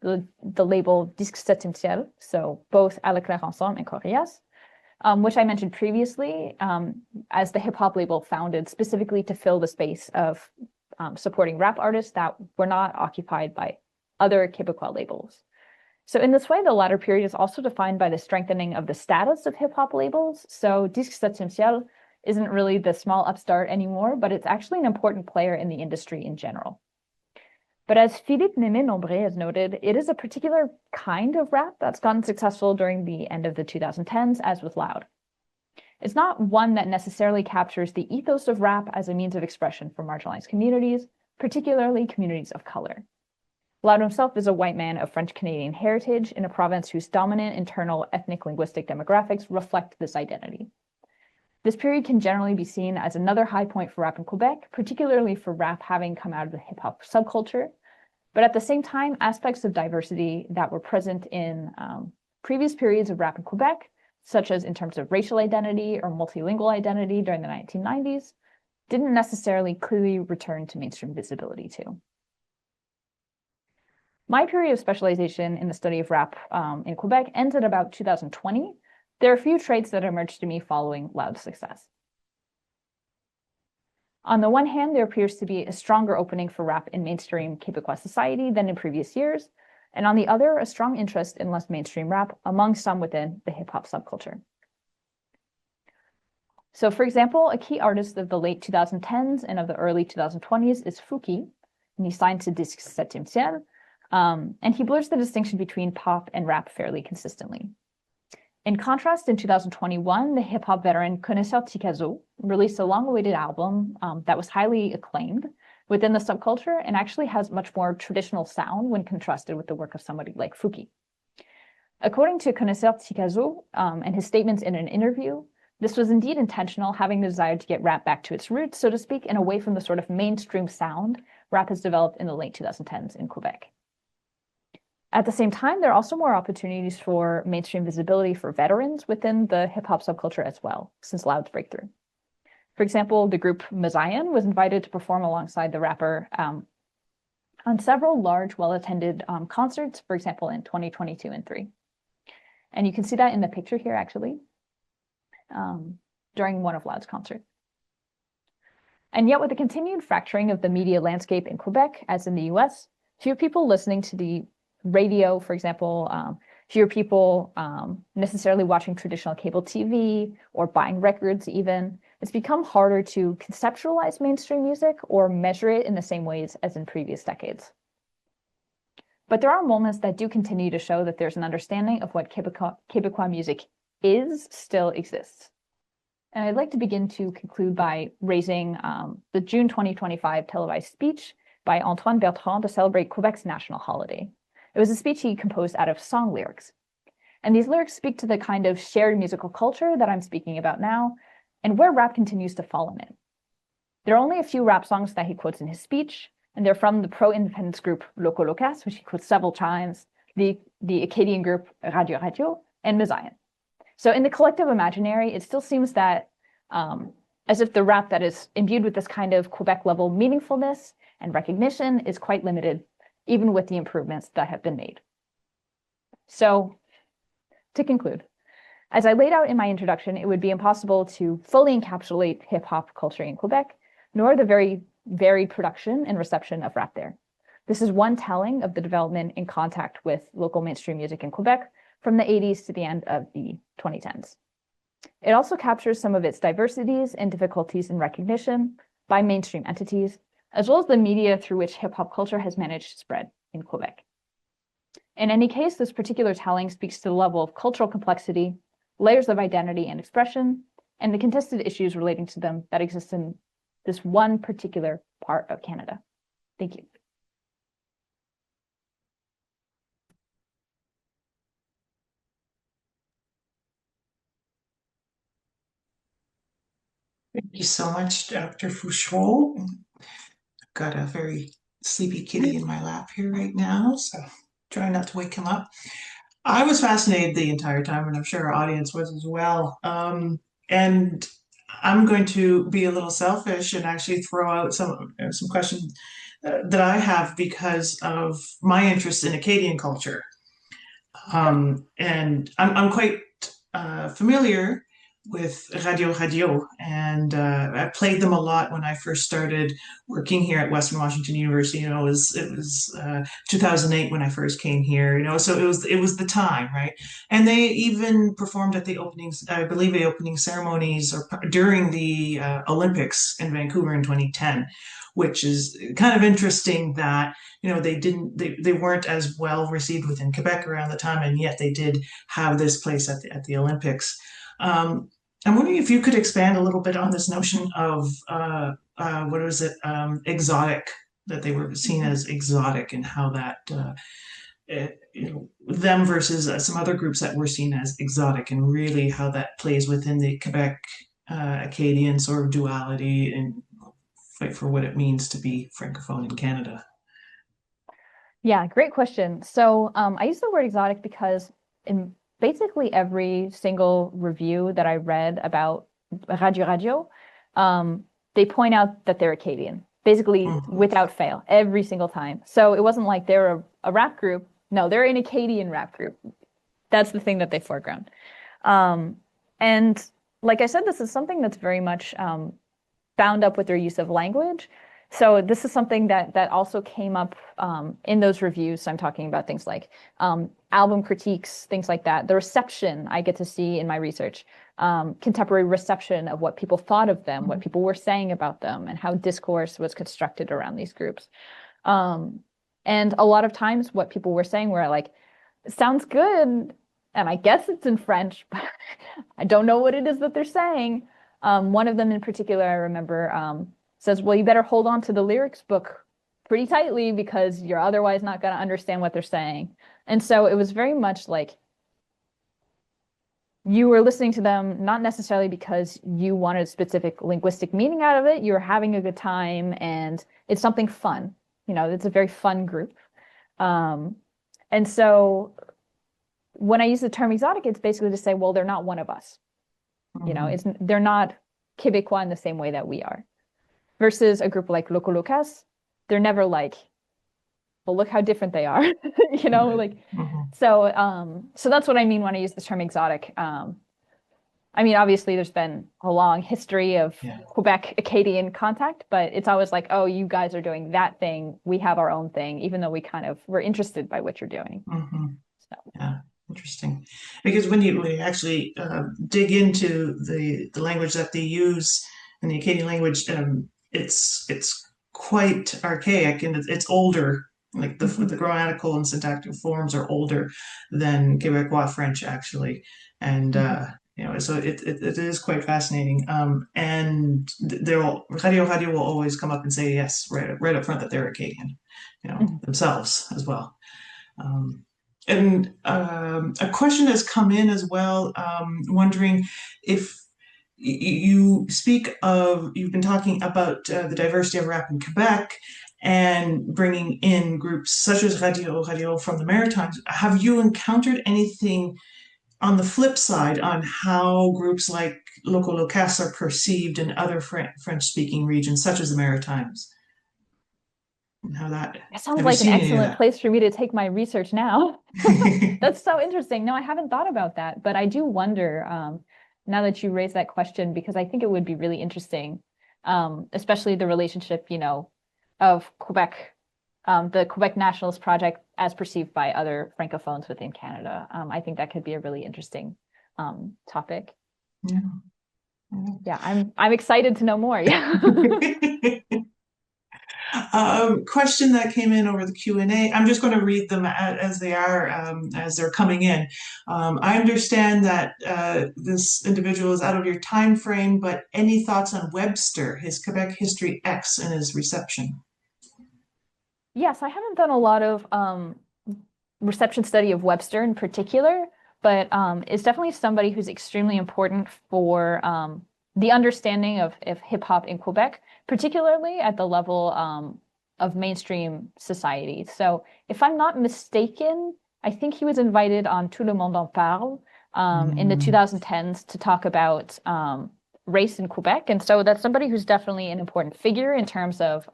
Speaker 2: the label dissertation, so both À la Claire Ensemble and Corias, which I mentioned previously as the hip-hop label founded specifically to fill the space of supporting rap artists that were not occupied by other Quebecois labels. So in this way, the latter period is also defined by the strengthening of the status of hip-hop labels. So dissertation isn't really the small upstart anymore, but it's actually an important player in the industry in general. But as Philippe Némé-Nombré has noted, it is a particular kind of rap that's gotten successful during the end of the 2010s, as with Loud. It's not one that necessarily captures the ethos of rap as a means of expression for marginalized communities, particularly communities of color. Loud himself is a white man of French-Canadian heritage in a province whose dominant internal ethnic linguistic demographics reflect this identity. This period can generally be seen as another high point for rap in Quebec, particularly for rap having come out of the hip-hop subculture. But at the same time, aspects of diversity that were present in previous periods of rap in Quebec, such as in terms of racial identity or multilingual identity during the 1990s, didn't necessarily clearly return to mainstream visibility too. My period of specialization in the study of rap in Quebec ends at about 2020. There are a few traits that emerged to me following Loud's success. On the one hand, there appears to be a stronger opening for rap in mainstream Quebecois society than in previous years, and on the other, a strong interest in less mainstream rap among some within the hip-hop subculture. So for example, a key artist of the late 2010s and of the early 2020s is Fouki, and he signed to Disque Septième Ciel, and he blurs the distinction between pop and rap fairly consistently. In contrast, in 2021, the hip-hop veteran Connaisseur Tikazo released a long-awaited album that was highly acclaimed within the subculture and actually has much more traditional sound when contrasted with the work of somebody like Fouki. According to Connaisseur Tikazo and his statements in an interview, this was indeed intentional, having the desire to get rap back to its roots, so to speak, and away from the sort of mainstream sound rap has developed in the late 2010s in Quebec. At the same time, there are also more opportunities for mainstream visibility for veterans within the hip-hop subculture as well, since Loud's breakthrough. For example, the group Mazayan was invited to perform alongside the rapper on several large, well-attended concerts, for example, in 2022 and 3. And you can see that in the picture here, actually, during one of Loud's concerts. And yet, with the continued fracturing of the media landscape in Quebec, as in the US, few people listening to the radio, for example, fewer people necessarily watching traditional cable TV or buying records even. It's become harder to conceptualize mainstream music or measure it in the same ways as in previous decades. But there are moments that do continue to show that there's an understanding of what Quebecois music is still exists. And I'd like to begin to conclude by raising the June 2025 televised speech by Antoine Bertrand to celebrate Quebec's national holiday. It was a speech he composed out of song lyrics. And these lyrics speak to the kind of shared musical culture that I'm speaking about now, and where rap continues to fall in it. There are only a few rap songs that he quotes in his speech, and they're from the pro-independence group Loco Locas, which he quotes several times, the Acadian group Radio Radio, and Mazayan. So in the collective imaginary, it still seems that as if the rap that is imbued with this kind of Quebec-level meaningfulness and recognition is quite limited, even with the improvements that have been made. So, to conclude, as I laid out in my introduction, it would be impossible to fully encapsulate hip-hop culture in Quebec, nor the very varied production and reception of rap there. This is one telling of the development in contact with local mainstream music in Quebec from the 80s to the end of the 2010s. It also captures some of its diversities and difficulties in recognition by mainstream entities, as well as the media through which hip-hop culture has managed to spread in Quebec. In any case, this particular telling speaks to the level of cultural complexity, layers of identity and expression, and the contested issues relating to them that exist in this one particular part of Canada. Thank you.
Speaker 1: Thank you so much, Dr. Fouchereaux. I've got a very sleepy kitty in my lap here right now, so try not to wake him up. I was fascinated the entire time, and I'm sure our audience was as well. And I'm going to be a little selfish and actually throw out some questions that I have because of my interest in Acadian culture. And I'm quite familiar with Radio Radio, and I played them a lot when I first started working here at Western Washington University. You know, it was 2008 when I first came here. You know, so it was the time, right? And they even performed at the openings, I believe, the opening ceremonies or during the Olympics in Vancouver in 2010. Which is kind of interesting that, you know, they weren't as well received within Quebec around the time, and yet they did have this place at the Olympics. I'm wondering if you could expand a little bit on this notion of what was it, exotic, that they were seen as exotic, and how that you know, them versus some other groups that were seen as exotic, and really how that plays within the Quebec Acadian sort of duality and fight for what it means to be Francophone in Canada?
Speaker 2: Yeah, great question. So I use the word exotic because in basically every single review that I read about Radio, they point out that they're Acadian, basically without fail, every single time. So it wasn't like they're a rap group. No, they're an Acadian rap group. That's the thing that they foreground. And like I said, this is something that's very much bound up with their use of language. So this is something that also came up in those reviews. So I'm talking about things like album critiques, things like that. The reception I get to see in my research, contemporary reception of what people thought of them, what people were saying about them, and how discourse was constructed around these groups. And a lot of times what people were saying were like, it sounds good, and I guess it's in French, but I don't know what it is that they're saying. One of them in particular, I remember, says, well, you better hold on to the lyrics book pretty tightly because you're otherwise not going to understand what they're saying. And so it was very much like you were listening to them, not necessarily because you wanted a specific linguistic meaning out of it. You were having a good time and it's something fun. You know, it's a very fun group. And so when I use the term exotic, it's basically to say, well, they're not one of us. You know, they're not Québécois in the same way that we are. Versus a group like Loco Locas, they're never like, well, look how different they are, you know, like, so that's what I mean when I use the term exotic. I mean, obviously there's been a long history of Quebec Acadian contact, but it's always like, oh, you guys are doing that thing. We have our own thing, even though we kind of were interested by what you're doing. So.
Speaker 1: Yeah, interesting. Because when you actually dig into the language that they use in the Acadian language, it's quite archaic and it's older. Like the grammatical and syntactic forms are older than Quebecois French actually, and you know, so it is quite fascinating. And Radio will always come up and say yes, right up front that they're Acadian, you know, themselves as well. And a question has come in as well, wondering if you speak of, you've been talking about the diversity of rap in Quebec and bringing in groups such as Radio from the Maritimes. Have you encountered anything on the flip side on how groups like Loco Locas are perceived in other French-speaking regions, such as the Maritimes? And how that
Speaker 2: sounds like an excellent place for me to take my research now. That's so interesting. No, I haven't thought about that, but I do wonder, now that you raised that question, because I think it would be really interesting, especially the relationship, you know, of Quebec, the Quebec Nationalist Project as perceived by other Francophones within Canada. I think that could be a really interesting topic. Yeah, I'm excited to know more. Yeah.
Speaker 1: Question that came in over the Q&A. I'm just going to read them as they are, as they're coming in. I understand that this individual is out of your time frame, but any thoughts on Webster, his Quebec History X, and his reception?
Speaker 2: Yes, I haven't done a lot of reception study of Webster in particular, but it's definitely somebody who's extremely important for the understanding of hip hop in Quebec, particularly at the level of mainstream society. So if I'm not mistaken, I think he was invited on Tout le monde en parle in the 2010s to talk about race in Quebec. And so that's somebody who's definitely an important figure in terms of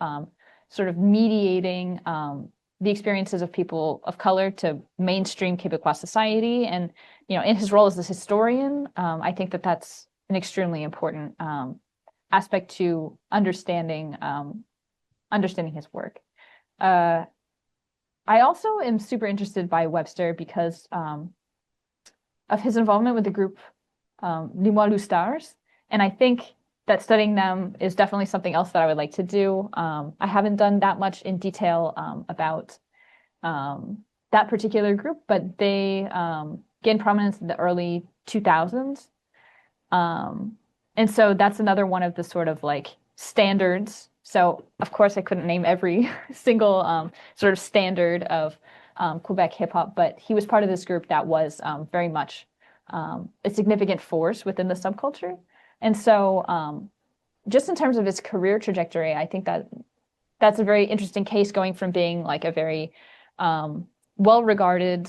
Speaker 2: sort of mediating the experiences of people of color to mainstream Quebecois society. And, you know, in his role as this historian, I think that that's an extremely important aspect to understanding his work. I also am super interested by Webster because of his involvement with the group Les Moelleux Stars, and I think that studying them is definitely something else that I would like to do. I haven't done that much in detail about that particular group, but they gained prominence in the early 2000s. And so that's another one of the sort of like standards. So of course I couldn't name every single sort of standard of Quebec hip hop, but he was part of this group that was very much a significant force within the subculture. And so just in terms of his career trajectory, I think that that's a very interesting case, going from being like a very well-regarded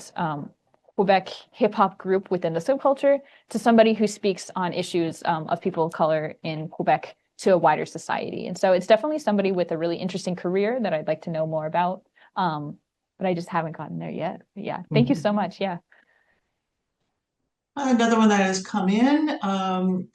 Speaker 2: Quebec hip-hop group within the subculture to somebody who speaks on issues of people of color in Quebec to a wider society. And so it's definitely somebody with a really interesting career that I'd like to know more about. But I just haven't gotten there yet. But yeah, thank you so much. Yeah.
Speaker 1: Another one that has come in.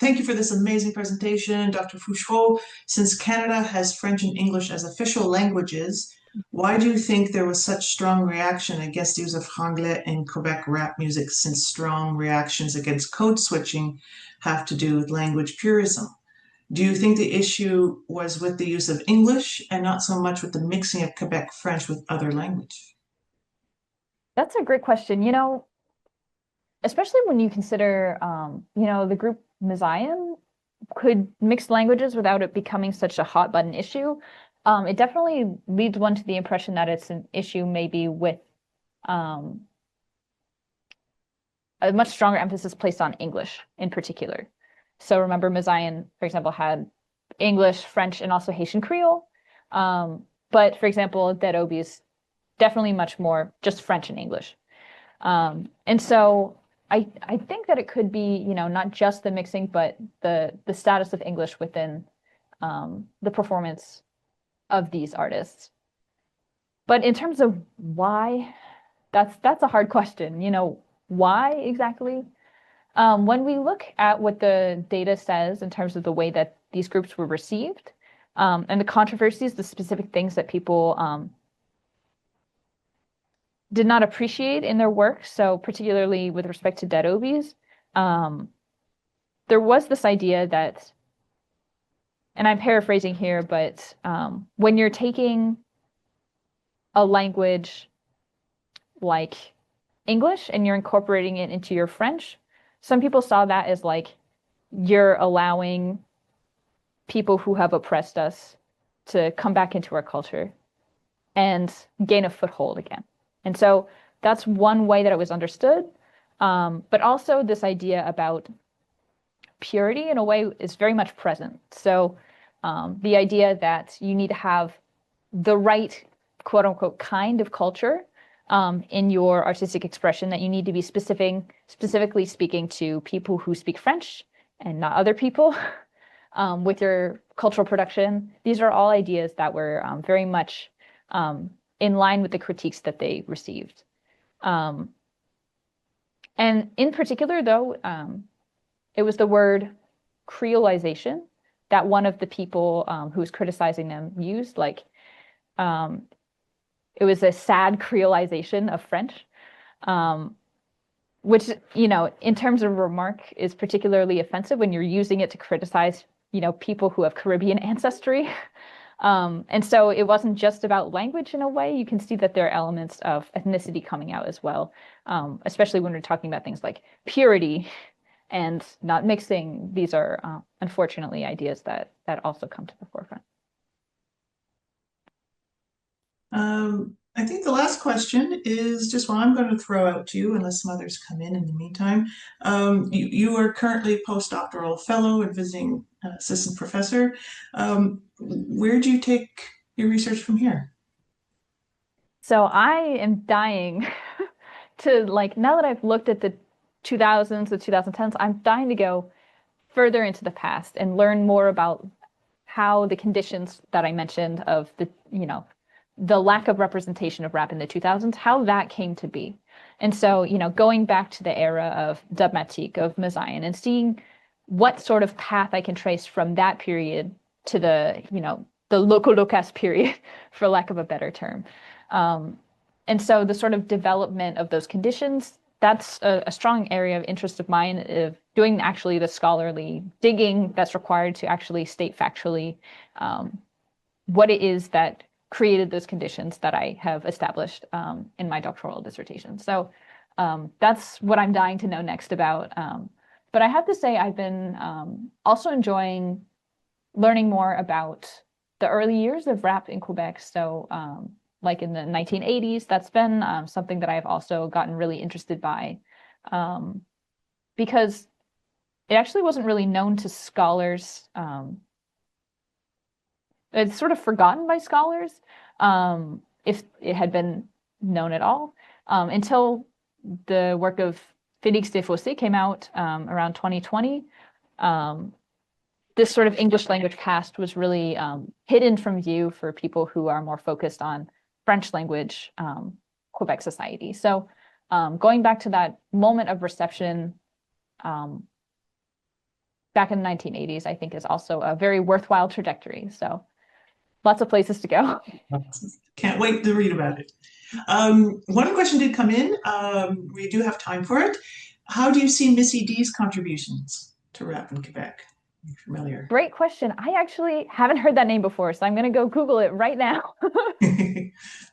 Speaker 1: Thank you for this amazing presentation, Dr. Fouchereaux. Since Canada has French and English as official languages, why do you think there was such strong reaction against the use of franglais in Quebec rap music, since strong reactions against code switching have to do with language purism? Do you think the issue was with the use of English and not so much with the mixing of Quebec French with other language?
Speaker 2: That's a great question. You know, especially when you consider, you know, the group Mazayan could mix languages without it becoming such a hot button issue. It definitely leads one to the impression that it's an issue maybe with a much stronger emphasis placed on English in particular. So remember, Mazayan, for example, had English, French, and also Haitian Creole. But for example, Dead Obi is definitely much more just French and English. And so I think that it could be, you know, not just the mixing, but the status of English within the performance of these artists. But in terms of why, that's a hard question. You know, why exactly? When we look at what the data says in terms of the way that these groups were received, and the controversies, the specific things that people did not appreciate in their work, so particularly with respect to Dead Obies, there was this idea that, and I'm paraphrasing here, but when you're taking a language like English and you're incorporating it into your French, some people saw that as like you're allowing people who have oppressed us to come back into our culture and gain a foothold again. And so that's one way that it was understood. But also this idea about purity in a way is very much present. So the idea that you need to have the right quote unquote kind of culture in your artistic expression, that you need to be specifically speaking to people who speak French and not other people with your cultural production. These are all ideas that were very much in line with the critiques that they received. And in particular, though, it was the word creolization that one of the people who was criticizing them used, like it was a sad creolization of French, which, you know, in terms of remark is particularly offensive when you're using it to criticize, you know, people who have Caribbean ancestry. And so it wasn't just about language in a way. You can see that there are elements of ethnicity coming out as well, especially when we're talking about things like purity and not mixing. These are unfortunately ideas that also come to the forefront.
Speaker 1: I think the last question is just one I'm going to throw out to you, unless some others come in the meantime. You are currently postdoctoral fellow and visiting assistant professor. Where do you take your research from here?
Speaker 2: So I am dying to, like, now that I've looked at the 2000s, the 2010s, I'm dying to go further into the past and learn more about how the conditions that I mentioned of the, you know, the lack of representation of rap in the 2000s, how that came to be. And so, you know, going back to the era of Dubmatique, of Mazayan, and seeing what sort of path I can trace from that period to the, you know, the Loco-Locas period, for lack of a better term. And so the sort of development of those conditions, that's a strong area of interest of mine, of doing actually the scholarly digging that's required to actually state factually what it is that created those conditions that I have established in my doctoral dissertation. So that's what I'm dying to know next about. But I have to say, I've been also enjoying learning more about the early years of rap in Quebec. So like in the 1980s, that's been something that I've also gotten really interested by, because it actually wasn't really known to scholars. It's sort of forgotten by scholars, if it had been known at all, until the work of Félix Desfossés came out around 2020. This sort of English language cast was really hidden from view for people who are more focused on French language Quebec society. So going back to that moment of reception back in the 1980s, I think is also a very worthwhile trajectory. So lots of places to go.
Speaker 1: Can't wait to read about it. One question did come in. We do have time for it. How do you see Missy D's contributions to rap in Quebec? Are you familiar?
Speaker 2: Great question. I actually haven't heard that name before, so I'm going to go Google it right now.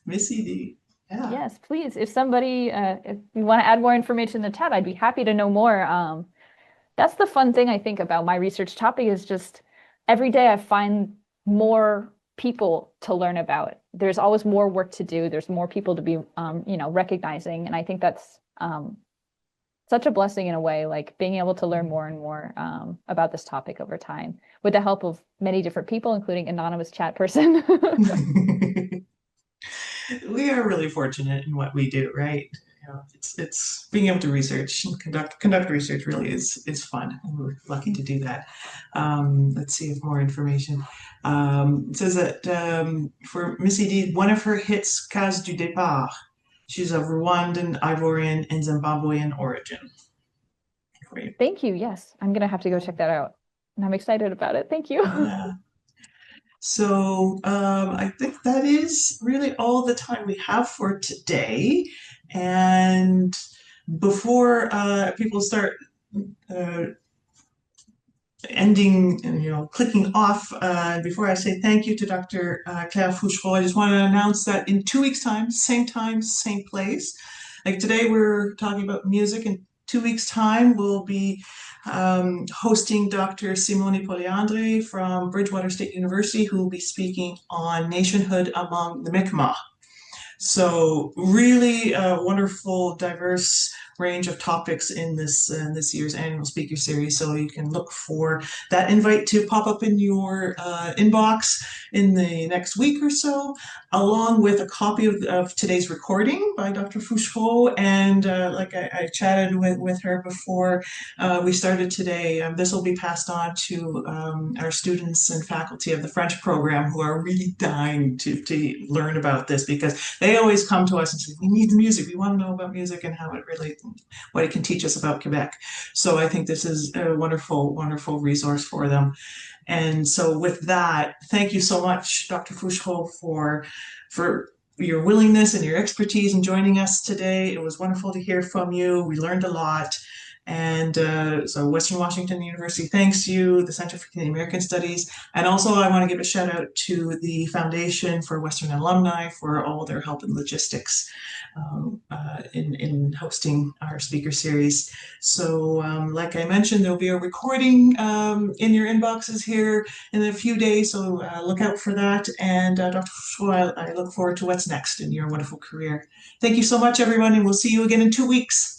Speaker 1: Missy D. Yeah.
Speaker 2: Yes, please. If somebody, if you want to add more information in the chat, I'd be happy to know more. That's the fun thing I think about my research topic is just every day I find more people to learn about. There's always more work to do. There's more people to be, recognizing. And I think that's such a blessing in a way, like being able to learn more and more about this topic over time with the help of many different people, including anonymous chat person.
Speaker 1: We are really fortunate in what we do, right? It's being able to research and conduct research really is fun, and we're lucky to do that. Let's see if more information. It says that for Missy D, one of her hits, Case du Départ, she's of Rwandan, Ivorian, and Zimbabwean origin.
Speaker 2: Thank you. Yes, I'm gonna have to go check that out, and I'm excited about it. Thank you.
Speaker 1: Yeah. So I think that is really all the time we have for today. And before people start ending and clicking off, before I say thank you to Dr. Claire Fouchereaux, I just want to announce that in 2 weeks' time, same place. Like today, we're talking about music. In 2 weeks' time, we'll be hosting Dr. Simone Poliandri from Bridgewater State University, who will be speaking on nationhood among the Mi'kmaq. So really wonderful, diverse range of topics in this year's annual speaker series. So you can look for that invite to pop up in your inbox in the next week or so, along with a copy of today's recording by Dr. Fouchereaux. And like I chatted with her before we started today, this will be passed on to our students and faculty of the French program who are really dying to learn about this, because they always come to us and say, we need music. We want to know about music and how it relates, what it can teach us about Quebec. So I think this is a wonderful, wonderful resource for them. And so with that, thank you so much, Dr. Fouchereaux, for your willingness and your expertise in joining us today. It was wonderful to hear from you. We learned a lot. And so Western Washington University thanks you, the Center for Canadian American Studies. And also I want to give a shout out to the Foundation for Western Alumni for all their help in logistics in hosting our speaker series. So like I mentioned, there'll be a recording in your inboxes here in a few days. So look out for that. And Dr. Fouchereaux, I look forward to what's next in your wonderful career. Thank you so much, everyone. And we'll see you again in 2 weeks.